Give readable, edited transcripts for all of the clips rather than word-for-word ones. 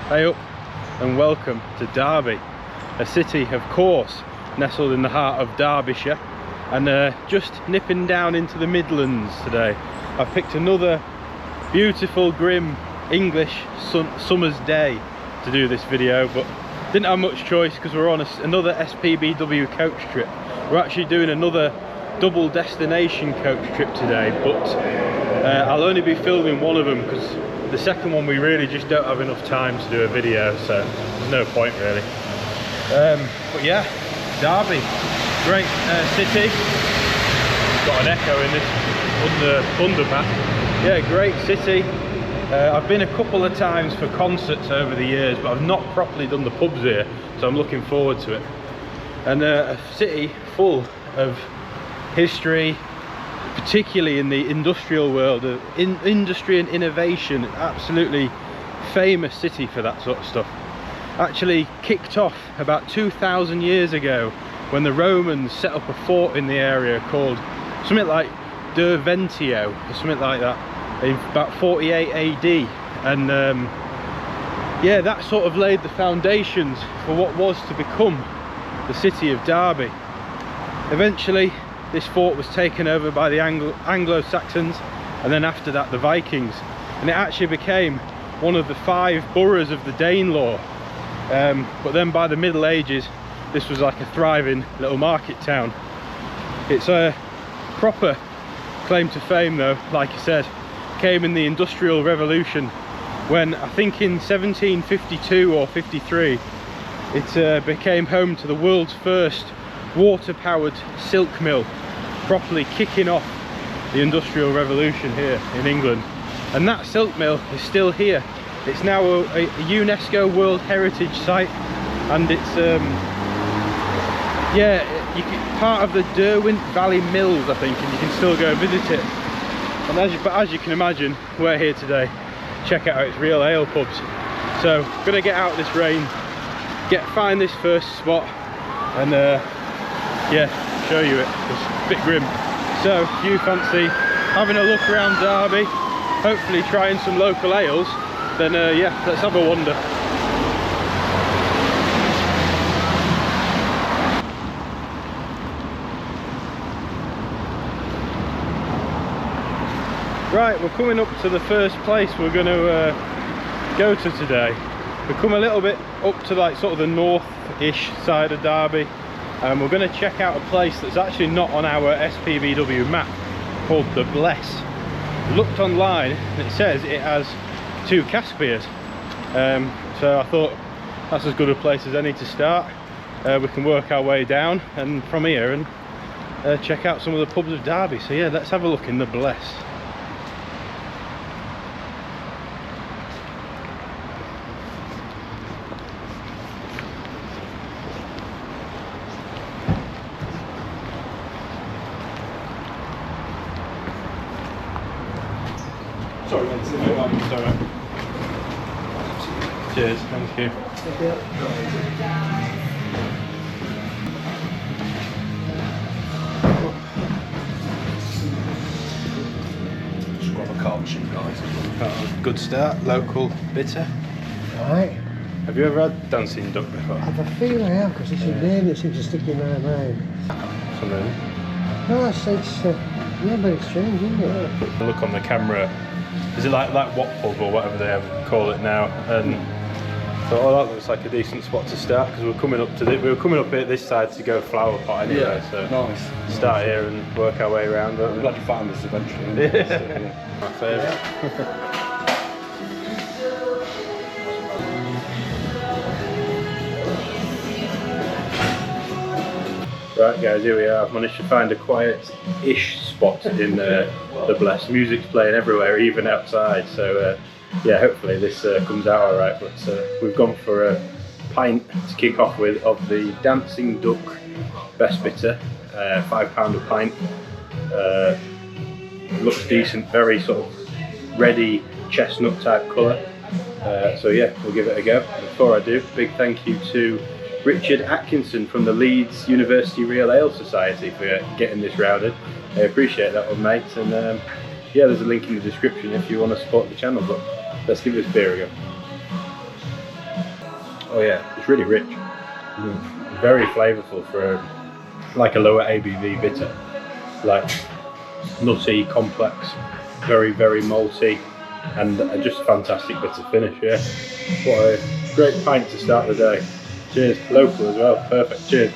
Hey up and welcome to Derby, a city of course nestled in the heart of Derbyshire, and just nipping down into the Midlands today. I've picked another beautiful grim English summer's day to do this video, but didn't have much choice because we're on another SPBW coach trip. We're actually doing another double destination coach trip today, but I'll only be filming one of them because the second one we really just don't have enough time to do a video, so there's no point really. But yeah, Derby, great city. Got an echo in this underpass. Yeah, great city. I've been a couple of times for concerts over the years, but I've not properly done the pubs here, so I'm looking forward to it. And a city full of history, particularly in the industrial world, of industry and innovation. Absolutely famous city for that sort of stuff. Actually kicked off about 2,000 years ago when the Romans set up a fort in the area called something like Derventio or something like that in about 48 AD, and yeah, that sort of laid the foundations for what was to become the city of Derby. Eventually this fort was taken over by the Anglo-Saxons, and then after that the Vikings, and it actually became one of the 5 boroughs of the Danelaw. But then by the Middle Ages this was like a thriving little market town. It's a proper claim to fame though, like I said, came in the Industrial Revolution when I think in 1752 or 53 it became home to the world's first water-powered silk mill, properly kicking off the Industrial Revolution here in England. And that silk mill is still here. It's now a UNESCO World Heritage Site, and it's yeah, part of the Derwent Valley Mills, I think, and you can still go visit it. And as you can imagine, we're here today to check out its real ale pubs. So I'm gonna get out of this rain, find this first spot, and yeah, show you it. It's a bit grim. So if you fancy having a look around Derby, hopefully trying some local ales, then yeah, let's have a wander. Right, we're coming up to the first place we're going to go to today. We've come a little bit up to like sort of the north-ish side of Derby, and we're going to check out a place that's actually not on our SPBW map, called The Bless. I looked online and it says it has 2 cask beers, so I thought that's as good a place as any to start. We can work our way down and from here and check out some of the pubs of Derby. So yeah, let's have a look in The Bless. Sorry, it's in the way. Sorry. Cheers, thank you. Thank you. Just grab a card machine, guys. Good start, local bitter. Right. Have you ever had dancing duck before? I have a feeling I have, because it's a name that seems to stick in my mind. Something. No, it's yeah, but it's strange, isn't it? Look on the camera. Is it like what pub or whatever they call it now? And thought, oh, that looks like a decent spot to start, because we were coming up here this side to go Flowerpot anyway. Yeah, so nice. Start here and work our way around. I'm glad you found this eventually. Yeah. My favourite. Right guys, here we are. I've managed to find a quiet-ish spot in The Bless. Music's playing everywhere, even outside, so yeah, hopefully this comes out alright. But we've gone for a pint to kick off with of the Dancing Duck Best Bitter, £5 a pint. Looks decent, very sort of reddy chestnut type colour. So yeah, we'll give it a go. Before I do, big thank you to Richard Atkinson from the Leeds University Real Ale Society for getting this rounded. I appreciate that one, mate, and yeah, there's a link in the description if you want to support the channel. But let's give this beer a go. Oh yeah, it's really rich. Very flavourful for like a lower ABV bitter. Like nutty, complex, very malty, and just a fantastic bitter finish. Yeah, what a great pint to start the day. Cheers, local as well. Perfect. Cheers.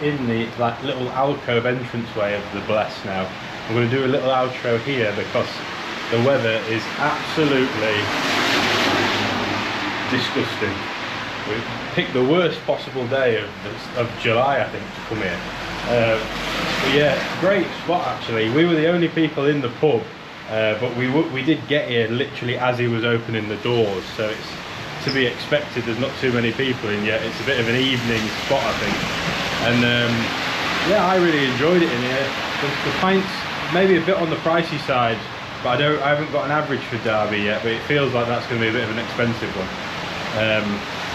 In the like little alcove entranceway of the Bless now. I'm going to do a little outro here because the weather is absolutely disgusting. We picked the worst possible day of July, I think, to come here. But yeah, great spot actually. We were the only people in the pub, but we did get here literally as he was opening the doors, so it's to be expected. There's not too many people in yet. It's a bit of an evening spot, I think. And yeah, I really enjoyed it in here. The pints maybe a bit on the pricey side, but I haven't got an average for Derby yet, but it feels like that's going to be a bit of an expensive one.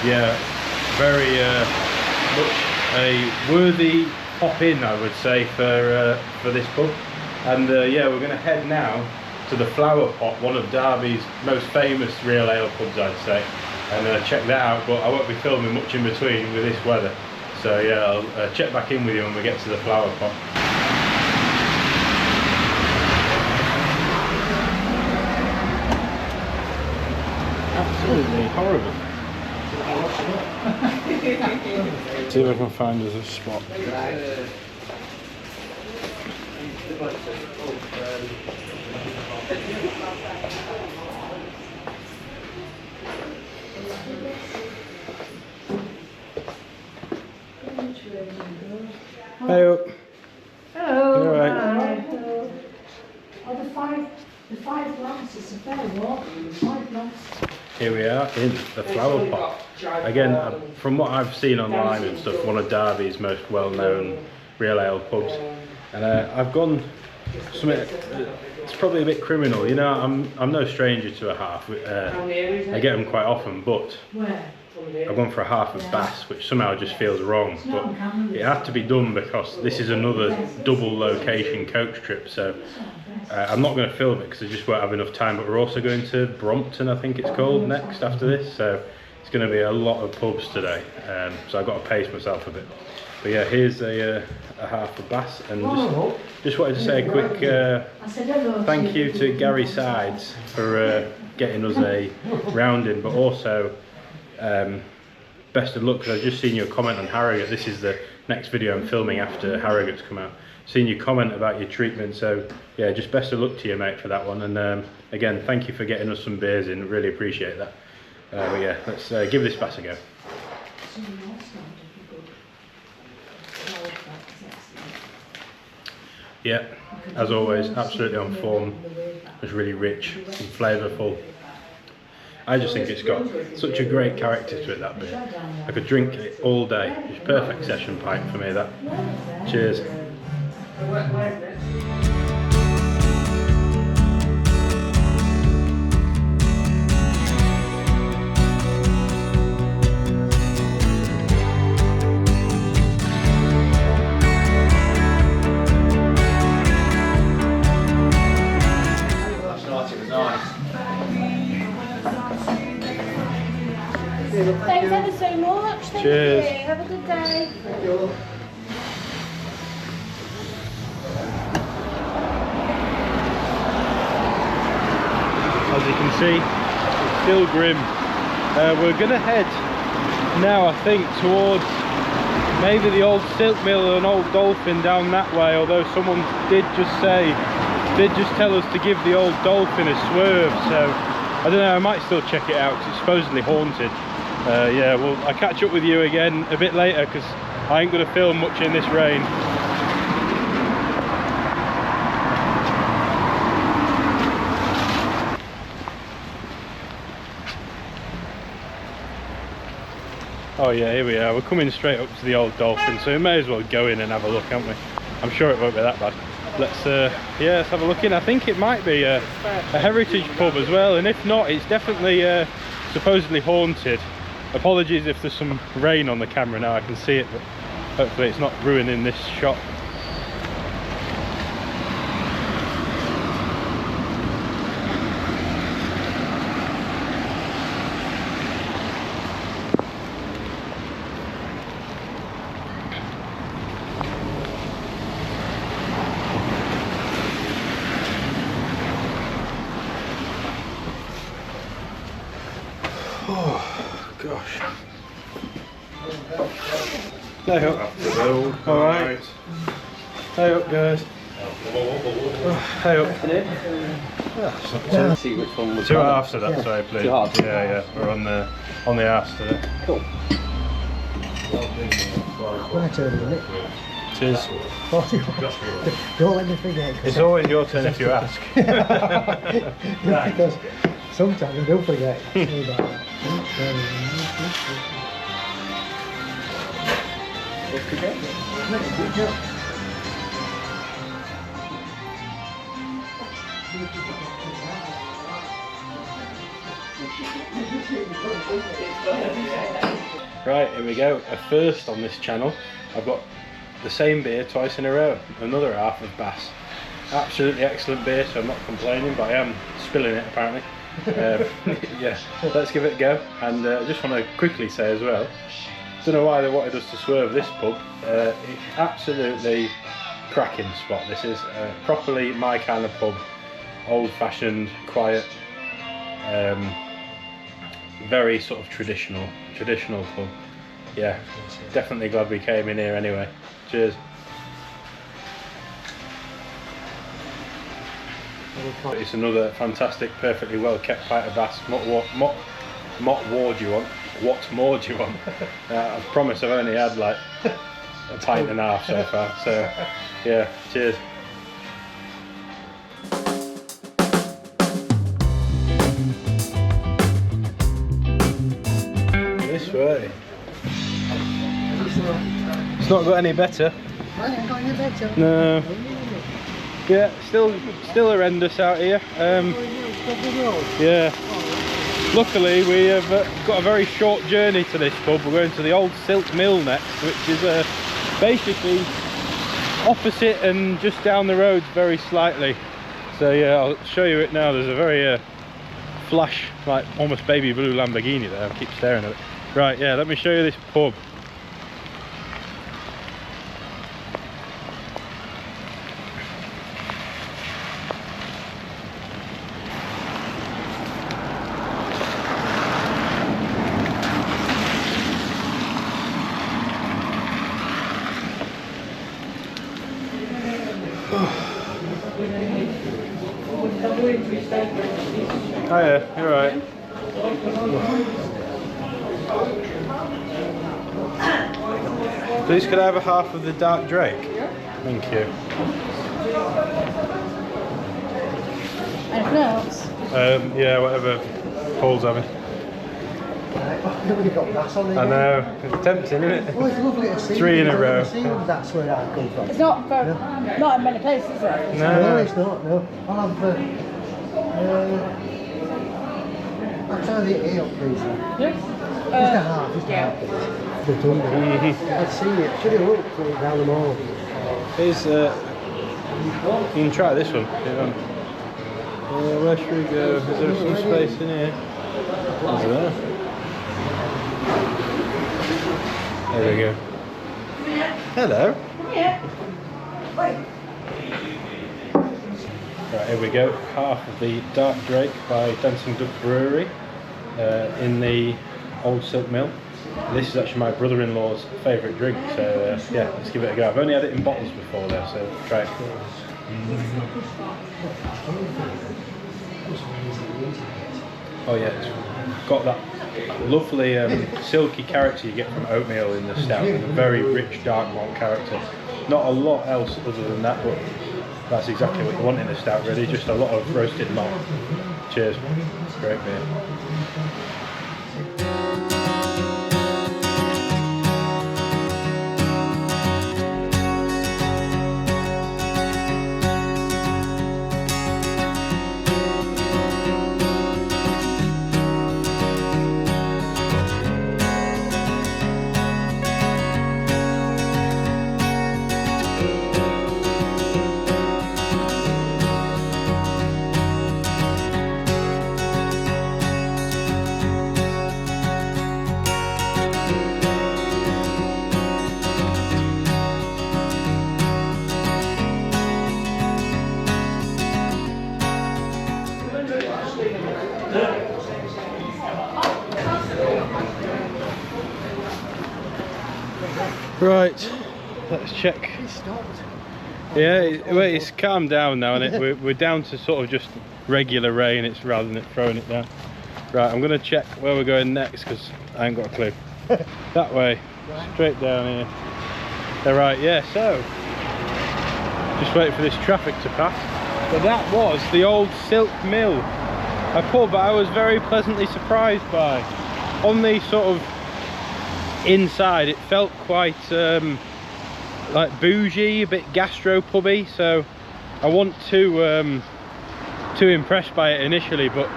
Yeah, very much a worthy hop in, I would say, for this pub. And yeah, we're going to head now to the Flowerpot, one of Derby's most famous real ale pubs, I'd say, and check that out. But I won't be filming much in between with this weather. So yeah, I'll check back in with you when we get to the Flowerpot. Absolutely horrible. See if I can find us a spot. Hello. Hello. You all right? Hello. Oh, the five lamps, it's a fair walk. 5 lamps. Here we are in the Flowerpot. Again, from what I've seen online and stuff, one of Derby's most well-known real ale pubs. And I've gone something. It's probably a bit criminal, you know. I'm no stranger to a half. I get them quite often, but I've gone for a half of Bass, which somehow just feels wrong. But it had to be done because this is another double location coach trip. So I'm not going to film it because I just won't have enough time. But we're also going to Brompton, I think it's called, next after this. So it's going to be a lot of pubs today. So I've got to pace myself a bit. But yeah, here's a half of Bass, and just wanted to say a quick thank you to Gary Sides for getting us a round in, but also best of luck, because I've just seen your comment on Harrogate. This is the next video I'm filming after Harrogate's come out. Seen your comment about your treatment, so yeah, just best of luck to you, mate, for that one. And again, thank you for getting us some beers in, really appreciate that. But yeah, let's give this Bass a go. Yeah, as always, absolutely on form. It's really rich and flavourful. I just think it's got such a great character to it, that beer. I could drink it all day. It's perfect session pint for me, that. Cheers. Thanks ever so much. Thank Cheers. you. Have a good day. Thank you. As you can see, it's still grim. We're going to head now, I think, towards maybe the old silk mill and Old Dolphin down that way, although someone did just tell us to give the Old Dolphin a swerve, so I don't know, I might still check it out because it's supposedly haunted. Yeah, well, I'll catch up with you again a bit later because I ain't going to film much in this rain. Oh yeah, here we are. We're coming straight up to the Old Dolphin, so we may as well go in and have a look, can't we? I'm sure it won't be that bad. Let's yeah, let's have a look in. I think it might be a heritage pub as well, and if not, it's definitely supposedly haunted. Apologies if there's some rain on the camera now, I can see it, but hopefully it's not ruining this shot. Oh gosh. Hey up. Hello. Alright. Hey up guys. Oh, hey up. See which one was 2 halves of that, sorry please. 2 halves? Yeah, we're on the halves today. Cool. My turn, isn't it? Cheers. Don't let me forget. It's always your turn if you ask. Because sometimes I don't forget. Sorry about that. Right, here we go. A first on this channel. I've got the same beer twice in a row. Another half of Bass. Absolutely excellent beer, so I'm not complaining, but I am spilling it apparently. Yeah, let's give it a go. And I just want to quickly say as well, don't know why they wanted us to swerve this pub. It's absolutely cracking spot. This is properly my kind of pub. Old-fashioned, quiet, very sort of traditional pub. Yeah, definitely glad we came in here anyway. Cheers. It's another fantastic, perfectly well kept pint of Bass. What more do you want? What more do you want? I promise I've only had like a pint and a half so far. So yeah, cheers. This way. It's not got any better. I ain't got any better. No. Yeah, still horrendous out here. Yeah. Luckily we have got a very short journey to this pub. We're going to the Old Silk Mill next, which is basically opposite and just down the road very slightly. So yeah, I'll show you it now. There's a very flash, like almost baby blue Lamborghini there. I keep staring at it. Right, yeah, let me show you this pub. Hiya, you're right. Please, could I have a half of the dark Drake? Thank you. Anything else? Yeah, whatever Paul's having. Nobody got Bass on there. I know, it's tempting, isn't it? Oh, it's lovely to see. 3 in a row. That's where I come from. It's not for, not in many places, is it? No, it's not, no. I'll have I'll try the 8 up, please. Yes. Just a half, just a half. The thunder. I've seen it. Should have looked going down the mall. Here's, you can try this one. Where should we go? Is there some space in here? Is there? There we go. Hello. Right, here we go. Half of the Dark Drake by Dancing Duck Brewery in the Old Silk Mill. This is actually my brother-in-law's favourite drink, so yeah, let's give it a go. I've only had it in bottles before though, so try it. Oh yeah, it's got that lovely silky character you get from oatmeal in the stout, and a very rich dark malt character. Not a lot else other than that, but that's exactly what you want in a stout really, just a lot of roasted malt. Cheers, great beer. Right, let's check. It stopped. Yeah, it's calmed down now, and we're down to sort of just regular rain. It's rather than it throwing it down. Right, I'm gonna check where we're going next because I ain't got a clue. That way, straight down here. They're right, yeah. So just wait for this traffic to pass. But that was the old silk mill, a pub I was very pleasantly surprised by. On the sort of inside, it felt quite like bougie, a bit gastro-pubby, so I wasn't too impressed by it initially, but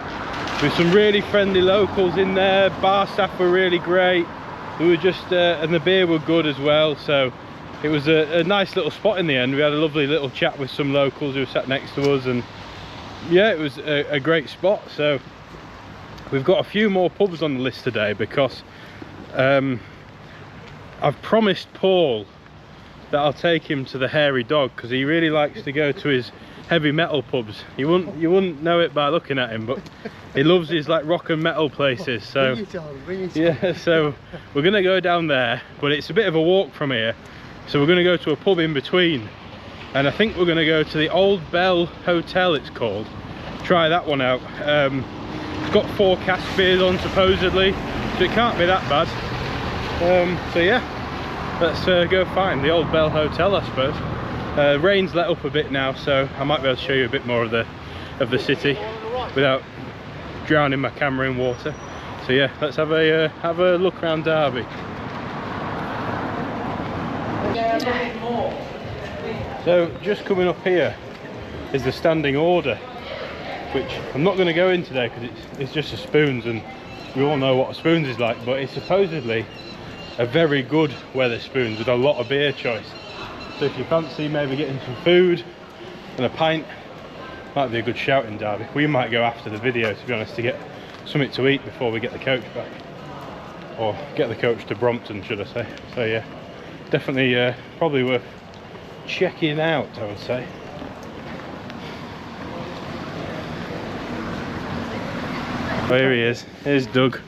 with some really friendly locals in there. Bar staff were really great. They were just and the beer were good as well, so it was a nice little spot in the end. We had a lovely little chat with some locals who sat next to us, and yeah, it was a great spot. So we've got a few more pubs on the list today because I've promised Paul that I'll take him to the Hairy Dog because he really likes to go to his heavy metal pubs. You wouldn't know it by looking at him, but he loves his like rock and metal places. So Bring it on. yeah, so we're gonna go down there, but it's a bit of a walk from here, so we're gonna go to a pub in between, and I think we're gonna go to the Old Bell Hotel, it's called. Try that one out. It's got 4 cask beers on supposedly, so it can't be that bad. So yeah, let's go find the Old Bell Hotel, I suppose. Rain's let up a bit now, so I might be able to show you a bit more of the city without drowning my camera in water. So yeah, let's have a look around Derby. So just coming up here is the standing order, which I'm not going to go in today because it's just a spoons, and we all know what a spoons is like, but it's supposedly a very good Wetherspoons with a lot of beer choice. So if you fancy maybe getting some food and a pint, might be a good shout in Derby. We might go after the video, to be honest, to get something to eat before we get the coach back, or get the coach to Brompton, should I say. So yeah, definitely probably worth checking out, I would say. Oh, here he is. Here's Doug.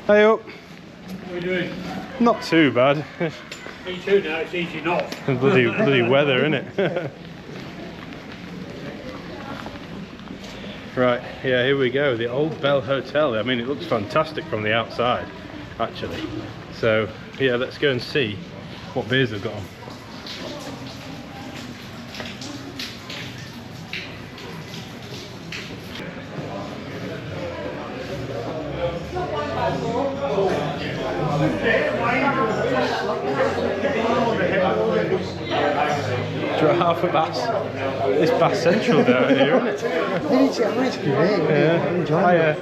Hey up. What are you doing? Not too bad. Me too now, it's easy enough. bloody weather, innit? Right, yeah, here we go, the Old Bell Hotel. I mean, it looks fantastic from the outside, actually. So, yeah, let's go and see what beers they've got on. Half a Bass. It's Bass Central down here, isn't it? It's great. Yeah. I'm enjoying Hiya.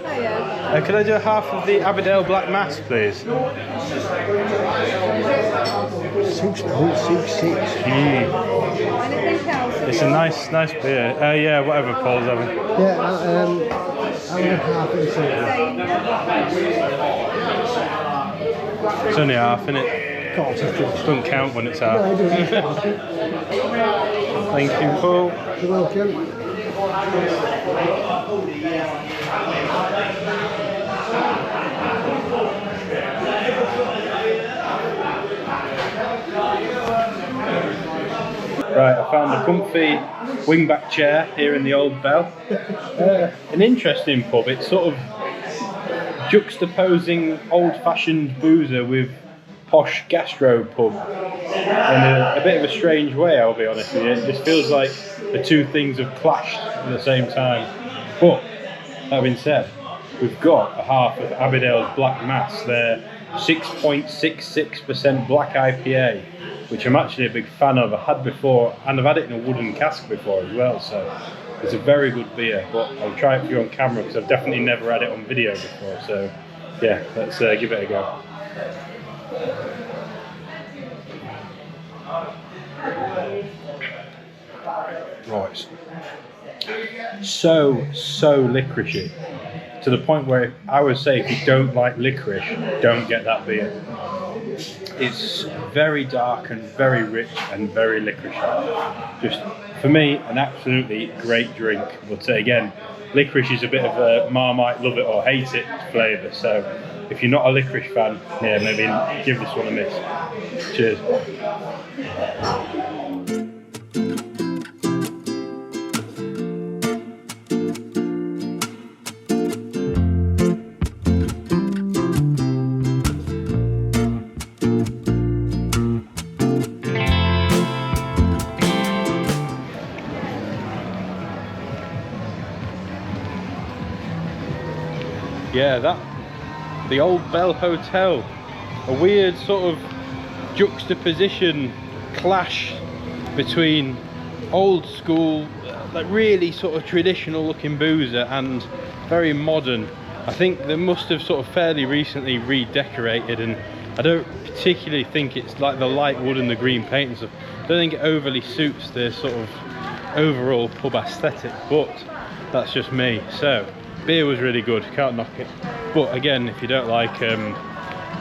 it. Can I do half of the Aberdale Black Mass, please? 6.66. It's a nice beer. Yeah, whatever Paul's having. Yeah, I'll have half of it. It's only half, innit? Doesn't count when it's half. Thank you, Paul. You're welcome. Right, I found a comfy wingback chair here in the Old Bell. An interesting pub. It's sort of juxtaposing old-fashioned boozer with posh gastro pub in a bit of a strange way, I'll be honest with you. It just feels like the two things have clashed at the same time. But that being said, we've got a half of Aberdale's Black Mass. They're 6.66% black IPA, which I'm actually a big fan of. I've had before, and I've had it in a wooden cask before as well, so it's a very good beer. But I'll try it for you on camera because I've definitely never had it on video before. So yeah, let's give it a go. Right, so licoricey, to the point where I would say if you don't like licorice, don't get that beer. It's very dark and very rich and very licoricey. Just for me, an absolutely great drink. But again, licorice is a bit of a Marmite love it or hate it flavour, so if you're not a licorice fan, yeah, maybe give this one a miss. Cheers. Yeah, the Old Bell Hotel, a weird sort of juxtaposition, clash between old school, like really sort of traditional looking boozer and very modern. I think they must have sort of fairly recently redecorated, and I don't particularly think it's like the light wood and the green paint and stuff. I don't think it overly suits the sort of overall pub aesthetic, but that's just me. So beer was really good, can't knock it. But again, if you don't like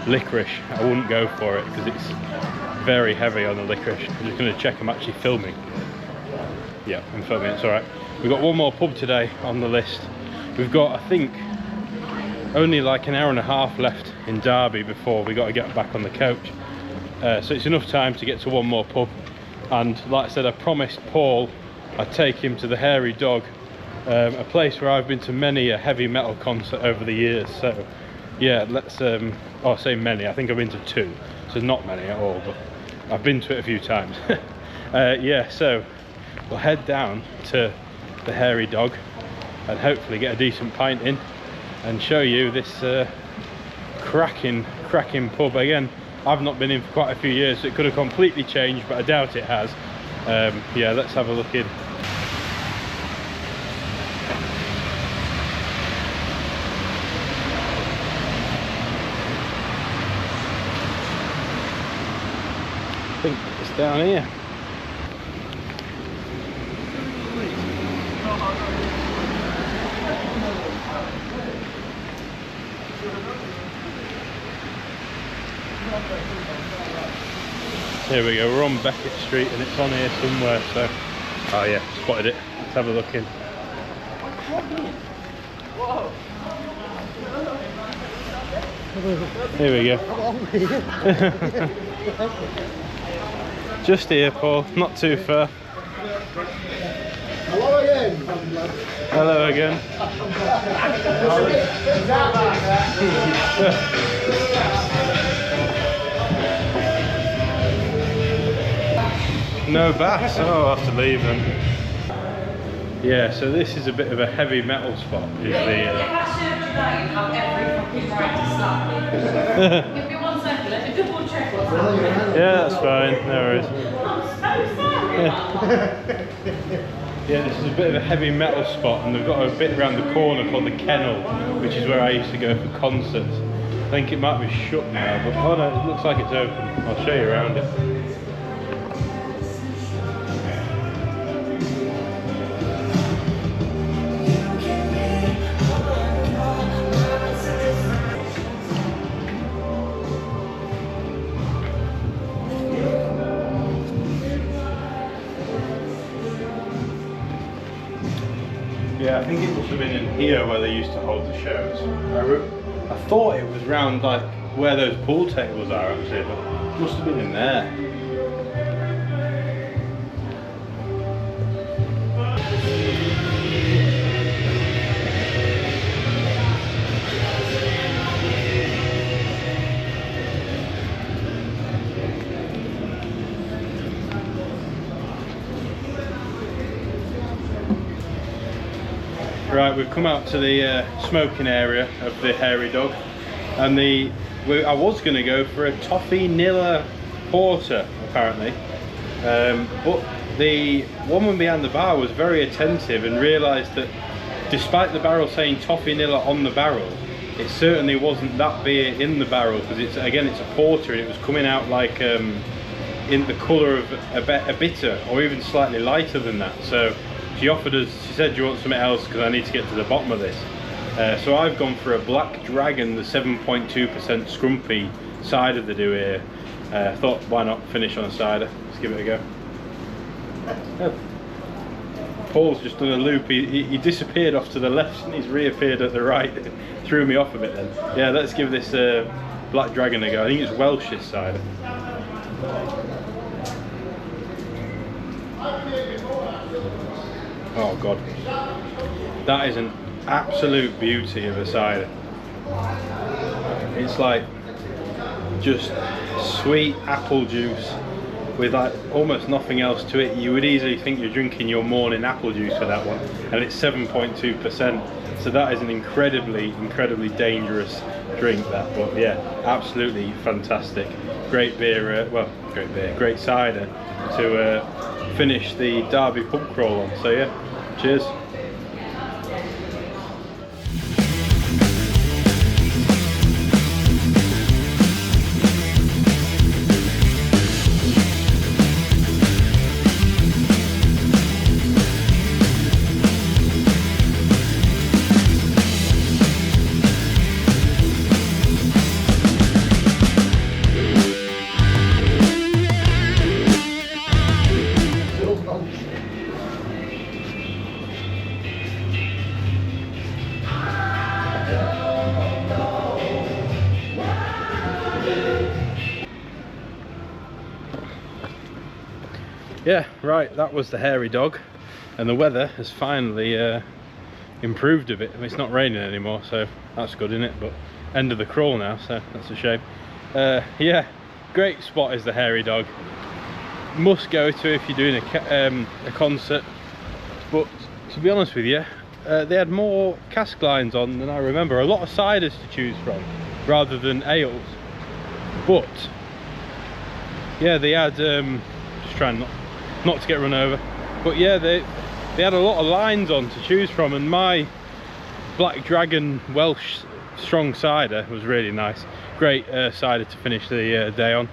licorice, I wouldn't go for it because it's very heavy on the licorice. I'm just going to check I'm actually filming. Yeah, I'm filming, it's alright. We've got one more pub today on the list. We've got, I think, only like an hour and a half left in Derby before we got to get back on the coach. So it's enough time to get to one more pub. And like I said, I promised Paul I'd take him to the Hairy Dog, a place where I've been to many a heavy metal concert over the years. So yeah, let's I say many, I think I've been to 2, so not many at all, but I've been to it a few times. Yeah, so we'll head down to the Hairy Dog and hopefully get a decent pint in and show you this cracking pub. Again, I've not been in for quite a few years, so it could have completely changed, but I doubt it has. Yeah, let's have a look in. I think it's down here. Here we go, we're on Becket Street and it's on here somewhere, so... Oh yeah, spotted it. Let's have a look in. Here we go. Just here, Paul, not too far. Hello again. Hello again. No bass, oh, I'll have to leave them. Yeah, so this is a bit of a heavy metal spot. Is the, If I served you that, you'd have every fucking right to slap me. Give me 1 second, let me double check what's happening. Yeah, that's fine, no worries. I'm so sorry. Yeah, this is a bit of a heavy metal spot, and they've got a bit around the corner called the Kennel, which is where I used to go for concerts. I think it might be shut now, but oh no, it looks like it's open. I'll show you around it. Yeah, I think it must have been in here where they used to hold the shows. I thought it was round like where those pool tables are actually, but it must have been in there. Right, we've come out to the smoking area of the Hairy Dog, and I was going to go for a toffee Nilla porter apparently, but the woman behind the bar was very attentive and realised that despite the barrel saying toffee Nilla on the barrel, it certainly wasn't that beer in the barrel, because it's a porter and it was coming out like in the colour of a bitter or even slightly lighter than that. So she offered us, she said, do you want something else because I need to get to the bottom of this. So I've gone for a Black Dragon, the 7.2% scrumpy cider they do here. Thought why not finish on a cider, let's give it a go. Oh. Paul's just done a loop. He disappeared off to the left and he's reappeared at the right. Threw me off a bit then. Yeah, let's give this Black Dragon a go. I think it's Welsh this cider. Oh god, that is an absolute beauty of a cider. It's like just sweet apple juice with like almost nothing else to it. You would easily think you're drinking your morning apple juice for that one, and it's 7.2%. So that is an incredibly dangerous drink, that. But yeah, absolutely fantastic. Great beer, well, great beer, great cider to finish the Derby pub crawl on. So yeah, cheers. Yeah, right, that was the hairy dog, and the weather has finally improved a bit. I mean, it's not raining anymore, so that's good, isn't it? But end of the crawl now, so that's a shame. Yeah, great spot is the hairy dog. Must go to if you're doing a concert. But to be honest with you, they had more cask lines on than I remember. A lot of ciders to choose from rather than ales. But yeah, they had just trying not to get run over, but yeah, they had a lot of lines on to choose from, and my Black Dragon Welsh strong cider was really nice. Great cider to finish the day on.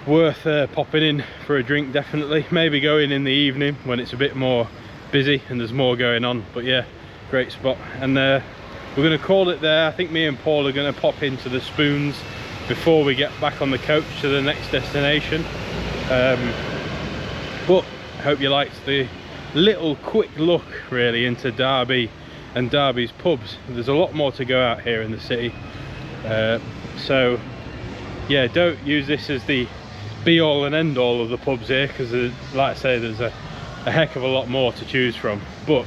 Worth popping in for a drink, definitely. Maybe going in the evening when it's a bit more busy and there's more going on. But yeah, great spot. And we're going to call it there. I think me and Paul are going to pop into the Spoons before we get back on the coach to the next destination. But I hope you liked the little quick look really into Derby and Derby's pubs. There's a lot more to go out here in the city, so yeah, don't use this as the be all and end all of the pubs here, because like I say, there's a heck of a lot more to choose from. But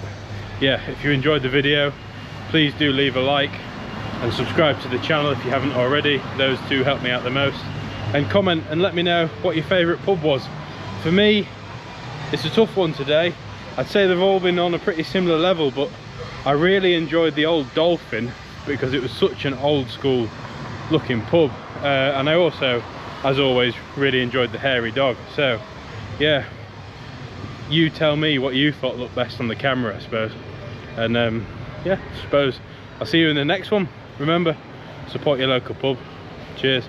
yeah, if you enjoyed the video, please do leave a like and subscribe to the channel if you haven't already. Those two help me out the most. And comment and let me know what your favourite pub was. For me, it's a tough one today. I'd say they've all been on a pretty similar level, but I really enjoyed the Old Dolphin because it was such an old school looking pub. And I also, as always, really enjoyed the hairy dog. So yeah, you tell me what you thought looked best on the camera, I suppose. And yeah, I suppose I'll see you in the next one. Remember, support your local pub. Cheers.